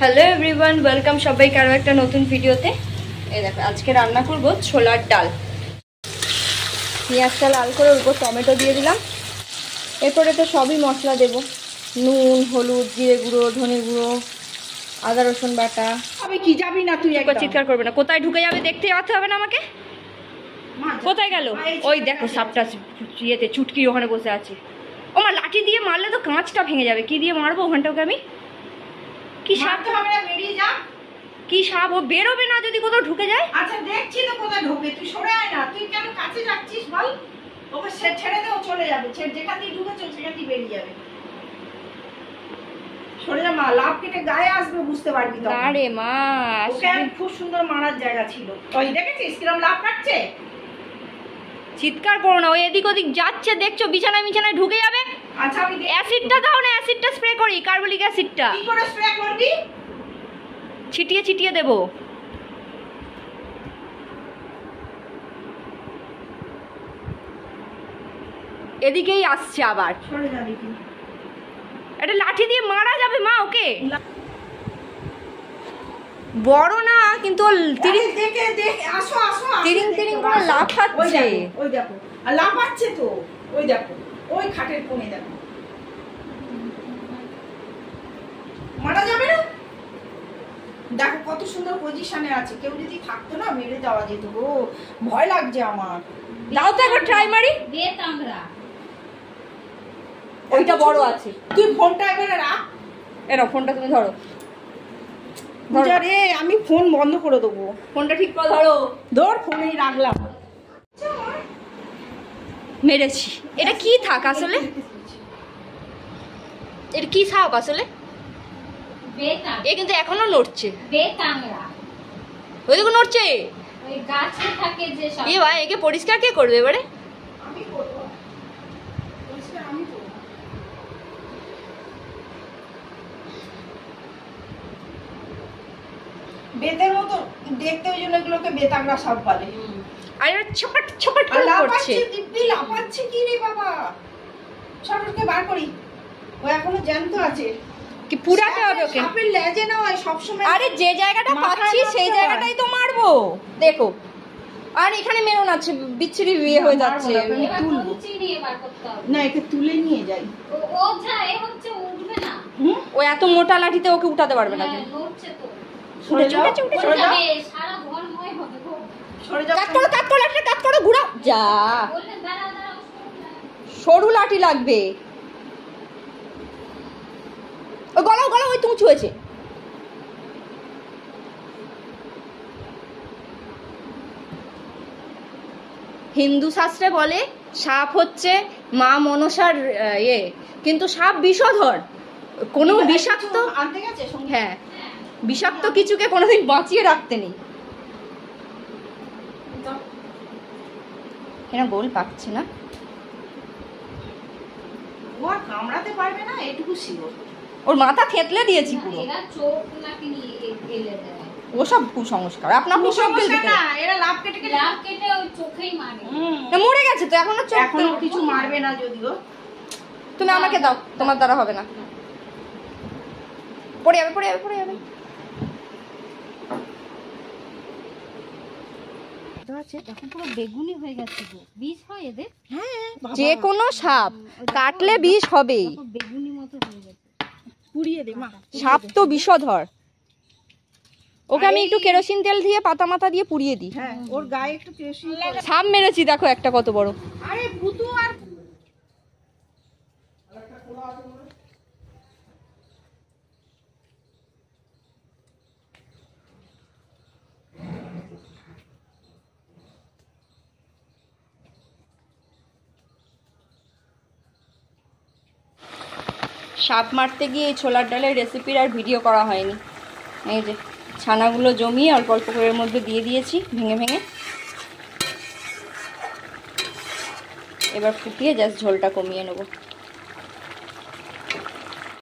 Hello everyone, welcome সবাইকে আরও একটা নতুন ভিডিওতে। এই দেখো, আজকে রান্না করব ছোলার ডাল। পেঁয়াজটা লাল করে উপর টমেটো দিয়ে দিলাম। এরপরে তো সবই মশলা দেব, নুন, হলুদ, জিরে গুঁড়ো, ধনে গুঁড়ো, আদা রসুন বাটা। আমি কি যাবি না তুই একবার চিৎকার করবে না, কোথায় ঢুকে যাবে দেখতে যেতে হবে না আমাকে। কোথায় গেল? ওই দেখো সাপটা ইয়েতে চুটকি ওখানে বসে আছে। ও মা, লাঠি দিয়ে মারলে তো কাঁচটা ভেঙে যাবে। কি দিয়ে মারবো ওখানটাকে আমি? কি সাপ হবে না, বেরিয়ে যা। কি সাপ? ও বেরোবে না যদি কোথাও ঢুকে যায়। আচ্ছা দেখছি তো কোথায় ঢোকে, তুই সরে আয় না। তুই কেন কাছে যাচ্ছিস বল? ওকে ছেড়ে দে, ও চলে যাবে। যেখান দিয়ে ঢুকেছে সেখান দিয়ে বেরিয়ে যাবে। সরে যা মা, লাভ কেটে গায়ে আসবে, বুঝতে পারবি তো। আরে মা, ওকে খুব সুন্দর মারার জায়গা ছিল। ওই দেখেছিস কিরম লাভ কাটছে? চিৎকার করো না, ওই এদিক ওদিক যাচ্ছে দেখছো, বিছানায় বিছানায় ঢুকে যাবে। আচ্ছা আমি অ্যাসিডটা দাও না, অ্যাসিডটা স্প্রে করি, কার্বলিক অ্যাসিডটা। কি করে স্প্রে করবি? ছিটিয়ে ছিটিয়ে দেবো। এদিকেই আসছে আবার। সরে যা দেখি। এটা লাঠি দিয়ে মারা যাবে মা ওকে। বড় না কিন্তু তিরিং দেখে দেখে আসো আসো। তিরিং তিরিং করে লাফাচ্ছে। ওই দেখো, আর লাফাচ্ছে তো। ওই দেখো, ওই খাটের কোণে দেখো। মারা যাবে না? দেখো কত সুন্দর পজিশনে আছে। কেউ যদি থাকতো না মেরে দেওয়া যেত গো। ভয় লাগছে আমার। দাও তো একবার ট্রাই মারি। দে তাংরা। ওইটা বড় আছে। তুই ফোনটা এবারে রাখ। এরো ফোনটা তুমি ধরো। পূজা রে, আমি ফোন বন্ধ করে দেবো। ফোনটা ঠিক করে ধরো। ধর, ফোনেই রাখলাম। মেরেছি। এটা কি থাক আসলে? এটা কি সাপ আসলে? এ কিন্তু এখনো নড়ছে। ওই দেখো নড়ছে। ওই গাছে থাকে যে সব। এ ভাই, একে পরিষ্কার কে করবে এবারে? আমি করবো। আমি করবো। বেতের মতো দেখতে, ওই জন্য এগুলোকে বেতাগড়া সাপ বলে। আর এবার ছপট ছপট করে পড়ছে। দিব্যি লাফাচ্ছে কি রে বাবা? সরকে বার করি। ও এখনো জ্যান্ত আছে। কি পুরাতে হবে ওকে? সাপের লেজে না হয় সবসময়। আরে যে জায়গাটা পাচ্ছি সেই জায়গাটাই তো মারবো। দেখো, আর এখানে মেরুন আছে, বিচ্ছিরি বিয়ে হয়ে যাচ্ছে। এবার কুচি নিয়ে বার করতে হবে। না, একে তুলে নিয়ে যাই। ও যায় হচ্ছে উঠবে না। ও এত মোটা লাঠিতে ওকে উঠাতে পারবে না। হ্যাঁ, নড়ছে তো। সরে যাও, সরে যাও। সারা ঘরময় হবে গো। সরে যাও। কাট করো লাঠিটা, কাট করো, ঘুরাও। যা, বললে দাঁড়াও দাঁড়াও। সরু লাঠি লাগবে। ওই গলাও গলাও, ওই তুমি ছুঁয়েছে। হিন্দু শাস্ত্রে বলে সাপ হচ্ছে মা মনসার ইয়ে, কিন্তু সাপ বিষধর। কোনো বিষাক্ত, আনতে গেছে সঙ্গে? হ্যাঁ, বিষাক্ত কিছুকে কোনোদিন বাঁচিয়ে রাখতে নেই। কেন গোল পাচ্ছে না? ও আর কামড়াতে পারবে না, এটুকু শিওর। ওর মাথা থেতলে দিয়েছি পুরো। এরা চোখ নাকি নিয়ে গেলে দেয়। ওসব কুসংস্কার, আপনার সমস্যা না, এরা লাভ কেটে কেটে লাভ কেটে ওই চোখেই মারে। মরে গেছে তো, এখনো চোখ এখনো কিছু মারবে না যদিও। তুমি আমাকে দাও, তোমার দ্বারা হবে না। পড়ে যাবে পড়ে যাবে পড়ে যাবে। এখন পুরো বেগুনি হয়ে গেছে গো। বিষ হয় এদের? হ্যাঁ, যে কোনো সাপ কাটলে বিষ হবেই। বেগুনি মতো হয়ে গেছে। পুড়িয়ে দে মা। সাপ তো বিষধর। ওকে আমি একটু কেরোসিন তেল দিয়ে পাতা মাথা দিয়ে পুড়িয়ে দিই। হ্যাঁ, ওর গায়ে একটু কেরোসিন। সাপ মেরেছি দেখো একটা কত বড়। আরে ভূতু আর সাপ মারতে গিয়ে এই ছোলার ডালের রেসিপির আর ভিডিও করা হয়নি। এই যে ছানাগুলো জমিয়ে অল্প অল্প করে এর মধ্যে দিয়ে দিয়েছি ভেঙে ভেঙে। এবার ফুটিয়ে জাস্ট ঝোলটা কমিয়ে নেবো।